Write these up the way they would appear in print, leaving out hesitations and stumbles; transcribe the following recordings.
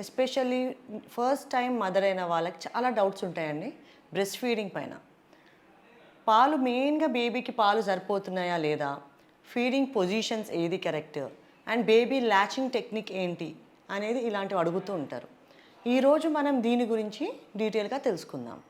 Especially first time mother అయిన వాళ్ళకి చాలా డౌట్స్ ఉంటాయండి బ్రెస్ట్ ఫీడింగ్ పైన. పాలు మెయిన్గా బేబీకి పాలు సరిపోతున్నాయా లేదా, ఫీడింగ్ పొజిషన్స్ ఏది correct, and baby latching technique ఏంటి అనేది ఇలాంటివి అడుగుతూ ఉంటారు. ఈరోజు మనం దీని గురించి డీటెయిల్గా తెలుసుకుందాం.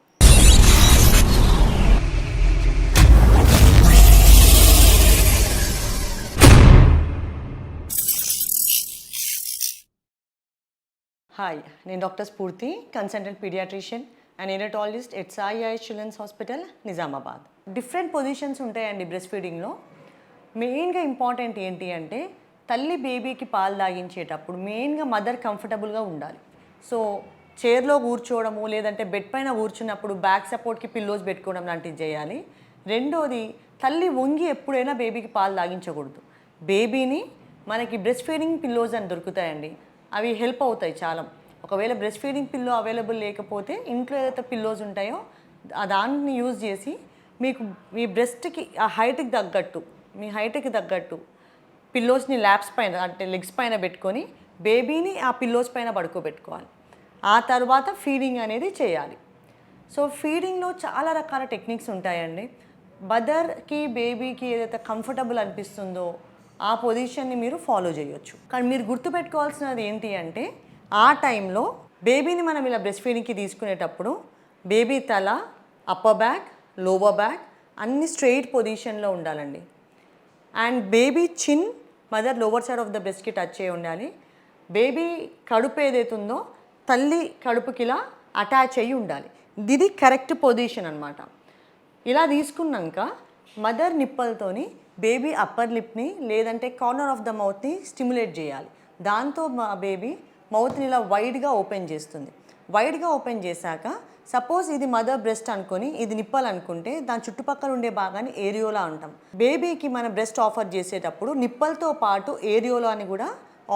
హాయ్, నేను doctor Spurthi, consultant paediatrician and neonatologist at Sai IS children's hospital, Nizamabad. Different positions ఉంటాయండి బ్రెస్ట్ ఫీడింగ్లో. మెయిన్గా ఇంపార్టెంట్ ఏంటి అంటే తల్లి బేబీకి పాలు తాగించేటప్పుడు మెయిన్గా మదర్ కంఫర్టబుల్గా ఉండాలి. సో చైర్లో కూర్చోవడము లేదంటే బెడ్ పైన కూర్చున్నప్పుడు బ్యాక్ సపోర్ట్కి పిల్లోస్ పెట్టుకోవడం లాంటివి చేయాలి. రెండోది, తల్లి వంగి ఎప్పుడైనా బేబీకి పాలు తాగించకూడదు. బేబీని మనకి బ్రెస్ట్ ఫీడింగ్ పిల్లోస్ అని దొరుకుతాయండి, అవి హెల్ప్ అవుతాయి చాలా. ఒకవేళ బ్రెస్ట్ ఫీడింగ్ పిల్లో అవైలబుల్ లేకపోతే ఇంట్లో ఏదైతే పిల్లోస్ ఉంటాయో దాన్ని యూజ్ చేసి మీకు మీ బ్రెస్ట్కి ఆ హైట్కి తగ్గట్టు, మీ హైట్కి తగ్గట్టు పిల్లోస్ని ల్యాప్స్ పైన అంటే లెగ్స్ పైన పెట్టుకొని బేబీని ఆ పిల్లోస్ పైన పడుకోబెట్టుకోవాలి. ఆ తర్వాత ఫీడింగ్ అనేది చేయాలి. సో ఫీడింగ్లో చాలా రకాల టెక్నిక్స్ ఉంటాయండి. మదర్కి బేబీకి ఏదైతే కంఫర్టబుల్ అనిపిస్తుందో ఆ పొజిషన్ని మీరు ఫాలో చేయొచ్చు. కానీ మీరు గుర్తుపెట్టుకోవాల్సినది ఏంటి అంటే ఆ టైంలో బేబీని మనం ఇలా బ్రెస్ట్ ఫీడింగ్కి తీసుకునేటప్పుడు బేబీ తల, అప్పర్ బ్యాక్, లోవర్ బ్యాక్ అన్ని స్ట్రెయిట్ పొజిషన్లో ఉండాలండి. And baby chin mother lower side of the బ్రెస్ట్కి టచ్ అయ్యి ఉండాలి. బేబీ కడుపు ఏదైతే ఉందో తల్లి కడుపుకి ఇలా అటాచ్ అయ్యి ఉండాలి. ఇది కరెక్ట్ పొజిషన్ అనమాట. ఇలా తీసుకున్నాక మదర్ నిప్పల్తోని బేబీ అప్పర్ లిప్ని లేదంటే కార్నర్ ఆఫ్ ద మౌత్ని స్టిమ్యులేట్ చేయాలి. దాంతో మా బేబీ మౌత్ని ఇలా వైడ్గా ఓపెన్ చేస్తుంది. వైడ్గా ఓపెన్ చేశాక సపోజ్ ఇది మదర్ బ్రెస్ట్ అనుకొని ఇది నిప్పల్ అనుకుంటే దాని చుట్టుపక్కల ఉండే భాగాన్ని ఏరియోలా అంటాం. బేబీకి మన బ్రెస్ట్ ఆఫర్ చేసేటప్పుడు నిప్పల్తో పాటు ఏరియోలా అని కూడా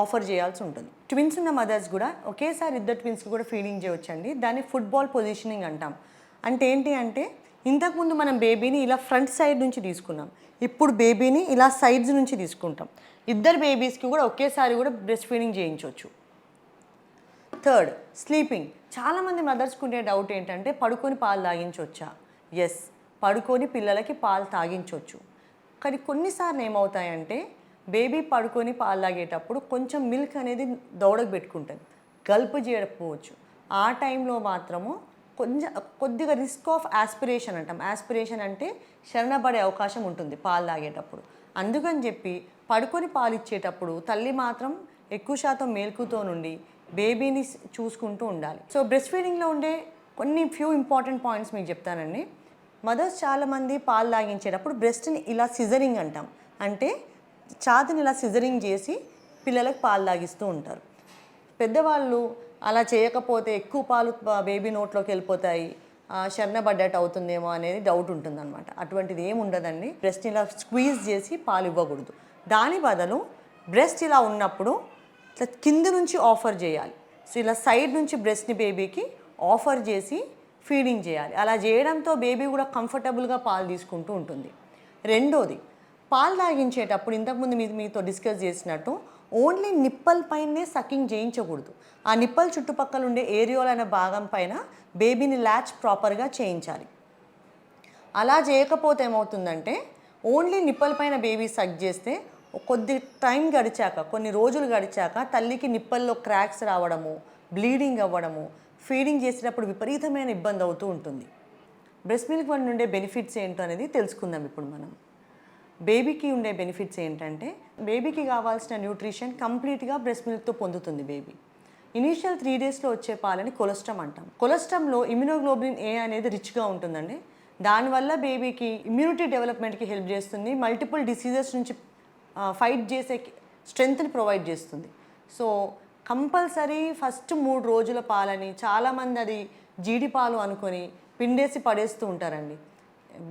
ఆఫర్ చేయాల్సి ఉంటుంది. ట్విన్స్ ఉన్న మదర్స్ కూడా ఒకేసారి ఇద్దరు ట్విన్స్కి కూడా ఫీడింగ్ చేయవచ్చండి. దాన్ని ఫుట్బాల్ పొజిషనింగ్ అంటాం. అంటే ఏంటి అంటే ఇంతకుముందు మనం బేబీని ఇలా ఫ్రంట్ సైడ్ నుంచి తీసుకున్నాం, ఇప్పుడు బేబీని ఇలా సైడ్స్ నుంచి తీసుకుంటాం. ఇద్దరు బేబీస్కి కూడా ఒకేసారి కూడా బ్రెస్ట్ ఫీడింగ్ చేయించవచ్చు. Third, sleeping. చాలామంది మదర్స్కి ఉండే డౌట్ ఏంటంటే పడుకొని పాలు తాగించవచ్చా? ఎస్, పడుకొని పిల్లలకి పాలు తాగించవచ్చు. కానీ కొన్నిసార్లు ఏమవుతాయంటే బేబీ పడుకొని పాలు తాగేటప్పుడు కొంచెం మిల్క్ అనేది దౌడకు పెట్టుకుంటుంది, గల్ప్ చేయకపోవచ్చు. ఆ టైంలో మాత్రము కొద్దిగా రిస్క్ ఆఫ్ ఆస్పిరేషన్ అంటాం. ఆస్పిరేషన్ అంటే శరణపడే అవకాశం ఉంటుంది పాలు తాగేటప్పుడు. అందుకని చెప్పి పడుకొని పాలు ఇచ్చేటప్పుడు తల్లి మాత్రం ఎక్కువ శాతం మేల్కుతో నుండి బేబీని చూసుకుంటూ ఉండాలి. సో బ్రెస్ట్ ఫీడింగ్లో ఉండే కొన్ని ఫ్యూ ఇంపార్టెంట్ పాయింట్స్ మీకు చెప్తానండి. మదర్స్ చాలామంది పాలు తాగించేటప్పుడు బ్రెస్ట్ని ఇలా సిజరింగ్ అంటాం. అంటే ఛాతిని ఇలా సిజరింగ్ చేసి పిల్లలకు పాలు తాగిస్తూ ఉంటారు. పెద్దవాళ్ళు అలా చేయకపోతే ఎక్కువ పాలు బేబీ నోట్లోకి వెళ్ళిపోతాయి, శరణబడ్డట్టు అవుతుందేమో అనేది డౌట్ ఉంటుందన్నమాట. అటువంటిది ఏమి ఉండదండి. బ్రెస్ట్ని ఇలా స్క్వీజ్ చేసి పాలు ఇవ్వకూడదు. దాని బదులు బ్రెస్ట్ ఇలా ఉన్నప్పుడు ఇట్లా కింద నుంచి ఆఫర్ చేయాలి. సో ఇలా సైడ్ నుంచి బ్రెస్ట్ని బేబీకి ఆఫర్ చేసి ఫీడింగ్ చేయాలి. అలా చేయడంతో బేబీ కూడా కంఫర్టబుల్గా పాలు తీసుకుంటూ ఉంటుంది. రెండోది, పాలు తాగించేటప్పుడు ఇంతకుముందు మీతో డిస్కస్ చేసినట్టు ఓన్లీ నిప్పల్ పైనే సకింగ్ చేయించకూడదు. ఆ నిప్పల్ చుట్టుపక్కల ఉండే ఏరియోల్ అనే భాగం పైన బేబీని ల్యాచ్ ప్రాపర్గా చేయించాలి. అలా చేయకపోతే ఏమవుతుందంటే ఓన్లీ నిప్పల్ పైన బేబీ సక్ చేస్తే కొద్ది టైం గడిచాక, కొన్ని రోజులు గడిచాక తల్లికి నిప్పల్లో క్రాక్స్ రావడము, బ్లీడింగ్ అవ్వడము, ఫీడింగ్ చేసేటప్పుడు విపరీతమైన ఇబ్బంది అవుతూ ఉంటుంది. బ్రెస్ట్ మిల్క్ వల్ల ఉండే బెనిఫిట్స్ ఏంటో అనేది తెలుసుకుందాం ఇప్పుడు మనం. బేబీకి ఉండే బెనిఫిట్స్ ఏంటంటే బేబీకి కావాల్సిన న్యూట్రిషన్ కంప్లీట్గా బ్రెస్ట్ మిల్క్తో పొందుతుంది బేబీ. ఇనీషియల్ 3 డేస్లో వచ్చే పాలని కొలెస్ట్రామ్ అంటాం. కొలెస్ట్రామ్లో ఇమ్యునోగ్లోబులిన్ ఏ అనేది రిచ్గా ఉంటుందండి. దానివల్ల బేబీకి ఇమ్యూనిటీ డెవలప్మెంట్కి హెల్ప్ చేస్తుంది. మల్టిపుల్ డిసీజెస్ నుంచి ఫైట్ చేసే స్ట్రెంగ్త్ని ప్రొవైడ్ చేస్తుంది. సో కంపల్సరీ ఫస్ట్ 3 రోజుల పాలని చాలామంది అది జీడి పాలు అనుకొని పిండేసి పడేస్తూ ఉంటారండి.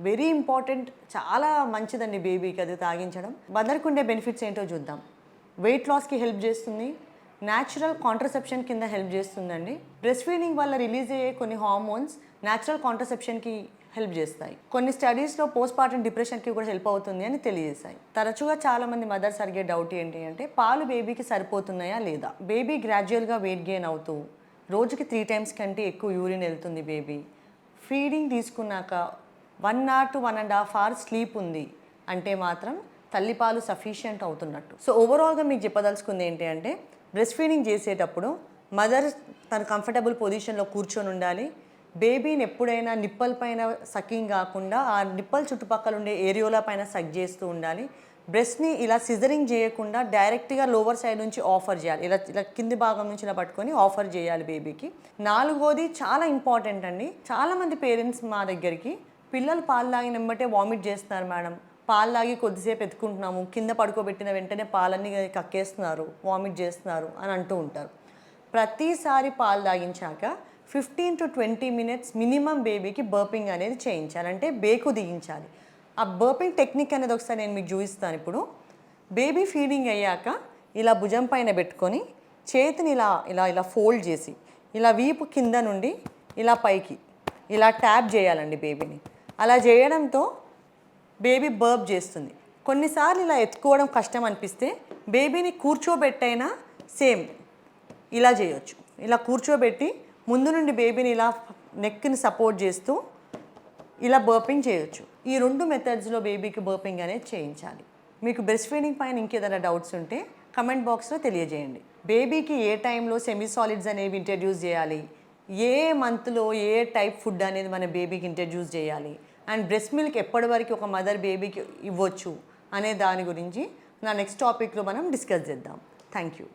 వెరీ ఇంపార్టెంట్, చాలా మంచిదండి బేబీకి అది తాగించడం. మదర్కి ఉండే బెనిఫిట్స్ ఏంటో చూద్దాం. వెయిట్ లాస్కి హెల్ప్ చేస్తుంది, న్యాచురల్ కాంట్రసెప్షన్ కింద హెల్ప్ చేస్తుందండి. బ్రెస్ట్ ఫీడింగ్ వల్ల రిలీజ్ అయ్యే కొన్ని హార్మోన్స్ న్యాచురల్ కాంట్రసెప్షన్కి హెల్ప్ చేస్తాయి. కొన్ని స్టడీస్లో పోస్ట్ పార్టం డిప్రెషన్కి కూడా హెల్ప్ అవుతుంది అని తెలియజేశాయి. తరచుగా చాలామంది మదర్స్ అడిగే డౌట్ ఏంటి అంటే పాలు బేబీకి సరిపోతున్నాయా లేదా. బేబీ గ్రాడ్యువల్గా వెయిట్ గెయిన్ అవుతూ రోజుకి 3 times కంటే ఎక్కువ యూరిన్ వెళ్తుంది బేబీ. ఫీడింగ్ తీసుకున్నాక 1 hour to 1.5 hours స్లీప్ ఉంది అంటే మాత్రం తల్లిపాలు సఫిషియంట్ అవుతున్నట్టు. సో ఓవరాల్గా మీకు చెప్పదలుచుకుంది ఏంటి అంటే బ్రెస్ట్ ఫీడింగ్ చేసేటప్పుడు మదర్ తన కంఫర్టబుల్ పొజిషన్లో కూర్చొని ఉండాలి. బేబీని ఎప్పుడైనా నిప్పల్ పైన సకింగ్ కాకుండా ఆ నిప్పల్ చుట్టుపక్కల ఉండే ఏరియోల పైన సక్ చేస్తూ ఉండాలి. బ్రెస్ట్ని ఇలా సిజరింగ్ చేయకుండా డైరెక్ట్గా లోవర్ సైడ్ నుంచి ఆఫర్ చేయాలి. ఇలా ఇలా కింది భాగం నుంచి ఇలా పట్టుకొని ఆఫర్ చేయాలి బేబీకి. 4వది చాలా ఇంపార్టెంట్ అండి. చాలామంది పేరెంట్స్ మా దగ్గరికి పిల్లలు పాలు తాగినమ్మటే వామిట్ చేస్తున్నారు మేడం, పాలు తాగి కొద్దిసేపు ఎత్తుకుంటున్నాము, కింద పడుకోబెట్టిన వెంటనే పాలన్నీ కక్కేస్తున్నారు, వామిట్ చేస్తున్నారు అని అంటూ ఉంటారు. ప్రతిసారి పాలు తాగించాక 15 to 20 minutes మినిమం బేబీకి బర్పింగ్ అనేది చేయించాలి, అంటే బేకు దిగించాలి. ఆ బర్పింగ్ టెక్నిక్ అనేది ఒకసారి నేను మీకు చూపిస్తాను. ఇప్పుడు బేబీ ఫీడింగ్ అయ్యాక ఇలా భుజం పైన పెట్టుకొని చేతిని ఇలా ఇలా ఇలా ఫోల్డ్ చేసి ఇలా వీపు కింద నుండి ఇలా పైకి ఇలా ట్యాప్ చేయాలండి బేబీని. అలా చేయడంతో బేబీ బర్ప్ చేస్తుంది. కొన్నిసార్లు ఇలా ఎత్తుకోవడం కష్టం అనిపిస్తే బేబీని కూర్చోబెట్టైనా సేమ్ ఇలా చేయొచ్చు. ఇలా కూర్చోబెట్టి ముందు నుండి బేబీని ఇలా నెక్ని సపోర్ట్ చేస్తూ ఇలా బర్పింగ్ చేయొచ్చు. ఈ 2 మెథడ్స్లో బేబీకి బర్పింగ్ అనేది చేయించాలి. మీకు బ్రెస్ట్ ఫీడింగ్ పైన ఇంకేదైనా డౌట్స్ ఉంటే కమెంట్ బాక్స్లో తెలియజేయండి. బేబీకి ఏ టైంలో సెమీ సాలిడ్స్ అనేవి ఇంట్రడ్యూస్ చేయాలి, ఏ మంత్లో ఏ టైప్ ఫుడ్ అనేది మన బేబీకి ఇంట్రడ్యూస్ చేయాలి, అండ్ బ్రెస్ట్ మిల్క్ ఎప్పటి వరకు ఒక మదర్ బేబీకి ఇవ్వచ్చు అనే దాని గురించి నా నెక్స్ట్ టాపిక్లో మనం డిస్కస్ చేద్దాం. Thank you.